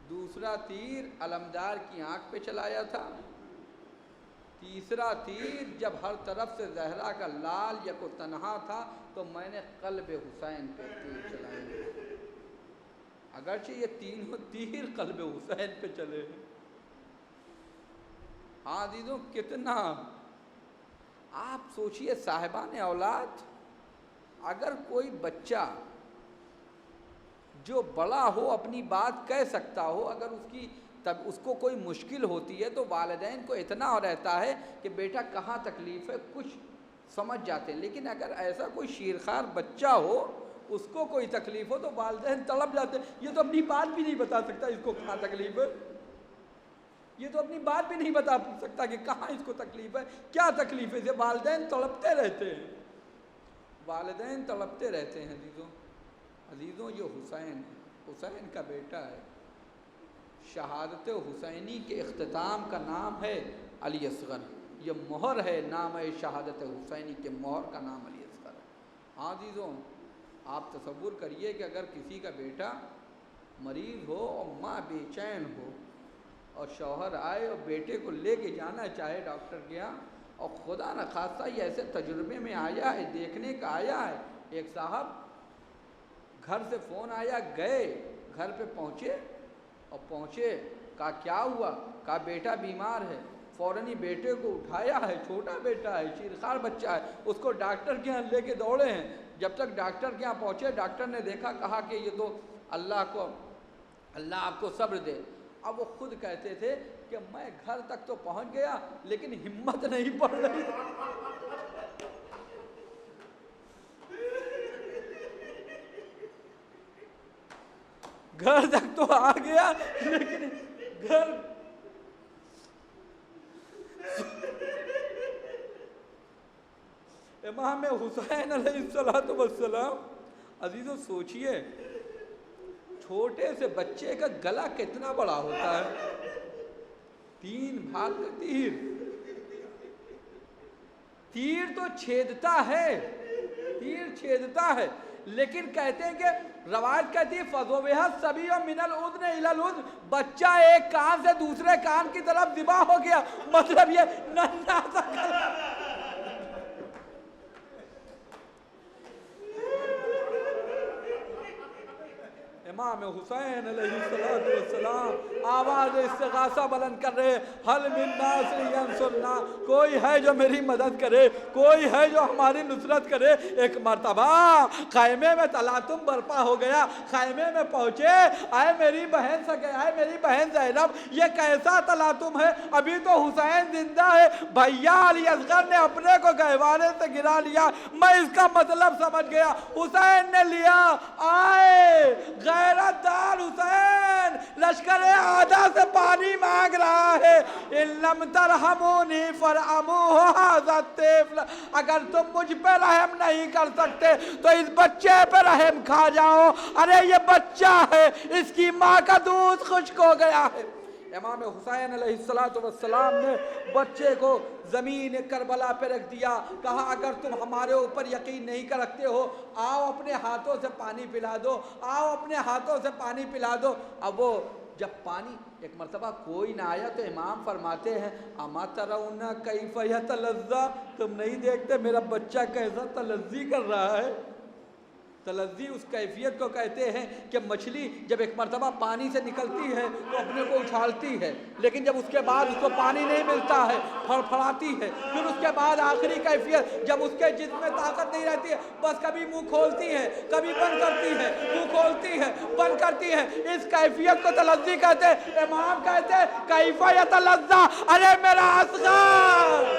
دوسرا تیر علمدار کی آنکھ پہ چلایا تھا، تیسرا تیر جب ہر طرف سے زہرا کا لال یک و تنہا تھا تو میں نے قلب حسین پہ تیر چلایا۔ اگرچہ یہ تینوں تیر قلب حسین پہ چلے ہیں۔ عزیزوں کتنا آپ سوچئے صاحبان اولاد، اگر کوئی بچہ جو بڑا ہو اپنی بات کہہ سکتا ہو، اگر اس کو کوئی مشکل ہوتی ہے تو والدین کو اتنا رہتا ہے کہ بیٹا کہاں تکلیف ہے، کچھ سمجھ جاتے ہیں، لیکن اگر ایسا کوئی شیرخوار بچہ ہو، اس کو کوئی تکلیف ہو تو والدین تڑپ جاتے ہیں، یہ تو اپنی بات بھی نہیں بتا سکتا اس کو کہاں تکلیف ہے، یہ تو اپنی بات بھی نہیں بتا سکتا کہ کہاں اس کو تکلیف ہے، کیا تکلیف ہے، والدین تڑپتے رہتے ہیں، والدین تڑپتے رہتے ہیں۔ عزیزوں یہ حسین کا بیٹا ہے، شہادت حسینی کے اختتام کا نام ہے علی اصغر، یہ مہر ہے نام شہادت حسینی کے مہر کا نام علی اصغر ہے۔ عزیزوں آپ تصور کریے کہ اگر کسی کا بیٹا مریض ہو اور ماں بے چین ہو اور شوہر آئے اور بیٹے کو لے کے جانا چاہے ڈاکٹر کے یہاں، اور خدا نخواستہ یہ ایسے تجربے میں آیا ہے، دیکھنے کا آیا ہے، ایک صاحب گھر سے فون آیا، گئے گھر پہ پہنچے کہا کیا ہوا، کہا بیٹا بیمار ہے، فوراً ہی بیٹے کو اٹھایا ہے، چھوٹا بیٹا ہے، شیرخوار بچہ ہے، اس کو ڈاکٹر کے یہاں لے کے دوڑے ہیں۔ جب تک ڈاکٹر کے یہاں پہنچے، ڈاکٹر نے دیکھا، کہا کہ یہ تو اللہ آپ کو صبر دے۔ اب وہ خود کہتے تھے کہ میں گھر تک تو پہنچ گیا لیکن ہمت نہیں پڑ رہی، گھر تک تو آ گیا لیکن گھر امام حسین علیہ السلام، عزیزوں سوچئے چھوٹے سے بچے کا گلا کتنا بڑا ہوتا ہے، 3 بھاگ کا تیر تو چھیدتا ہے، لیکن کہتے ہیں کہ روایت کہتی ہے فَضُوِحَ الصَّبِيُّ مِنَ الْأُذْنِ إِلَى الْأُذْنِ، بچہ ایک کان سے دوسرے کان کی طرف ذبح ہو گیا، مطلب یہ ننھا سا گلا۔ امام حسین علیہ السلام آواز استغاثہ بلند کر رہے، حل من ناصر ینصرنا، کوئی ہے جو میری مدد کرے، کوئی ہے جو ہماری نصرت کرے۔ ایک مرتبہ خیمے میں تلاطم برپا ہو گیا، خیمے میں پہنچے، آئے میری بہن زینب، یہ کیسا تلاطم ہے، ابھی تو حسین زندہ ہے، بھیا علی اصغر نے اپنے کو گہوارے سے گرا لیا، میں اس کا مطلب سمجھ گیا، حسین نے لیا، آئے غیرت دار حسین لشکر اعداء سے پانی مانگ رہا ہے، ان لم ترحمونی فرحموہ ھذا الطفل، اگر تم مجھ پہ رحم نہیں کر سکتے تو اس بچے پہ رحم کھا جاؤ، ارے یہ بچہ ہے، اس کی ماں کا دودھ خشک ہو گیا ہے۔ امام حسین علیہ السلام نے بچے کو زمین کربلا پہ رکھ دیا، کہا اگر تم ہمارے اوپر یقین نہیں رکھتے ہو، آؤ اپنے ہاتھوں سے پانی پلا دو، اب وہ جب پانی ایک مرتبہ کوئی نہ آیا تو امام فرماتے ہیں اما ترون کیف یتلذی، تم نہیں دیکھتے میرا بچہ کیسا تلذی کر رہا ہے۔ تلذی اس کیفیت کو کہتے ہیں کہ مچھلی جب ایک مرتبہ پانی سے نکلتی ہے تو اپنے کو اچھالتی ہے، لیکن جب اس کے بعد اس کو پانی نہیں ملتا ہے پھڑپھڑاتی ہے، پھر اس کے بعد آخری کیفیت جب اس کے جسم میں طاقت نہیں رہتی ہے، بس کبھی منہ کھولتی ہے کبھی بند کرتی ہے، منہ کھولتی ہے بند کرتی ہے، اس کیفیت کو تلذی کہتے ہیں۔ امام کہتے ہیں کیف یتلذی، ارے میرا اصغر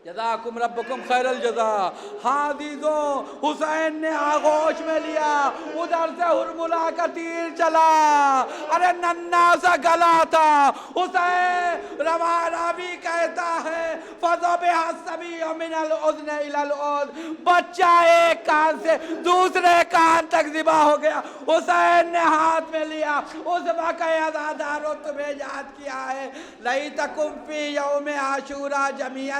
جزاکم ربکم خیر الجزا۔ ہاں عزیزوں حسین نے آغوش میں لیا، ادھر سے ہرملا کا تیر چلا، ارے ننھا سا گلا تھا، حسین راوی کہتا ہے فَذَبِحَ الصَّبِيُّ مِنَ الْأُذْنِ إِلَى الْأُذْنِ، بچہ ایک کان سے دوسرے کان تک ذبح ہو گیا، حسین نے ہاتھ میں لیا، اس وقت عزادارو تمہیں یاد کیا ہے لیتکم فی یوم عاشوراء جمیعا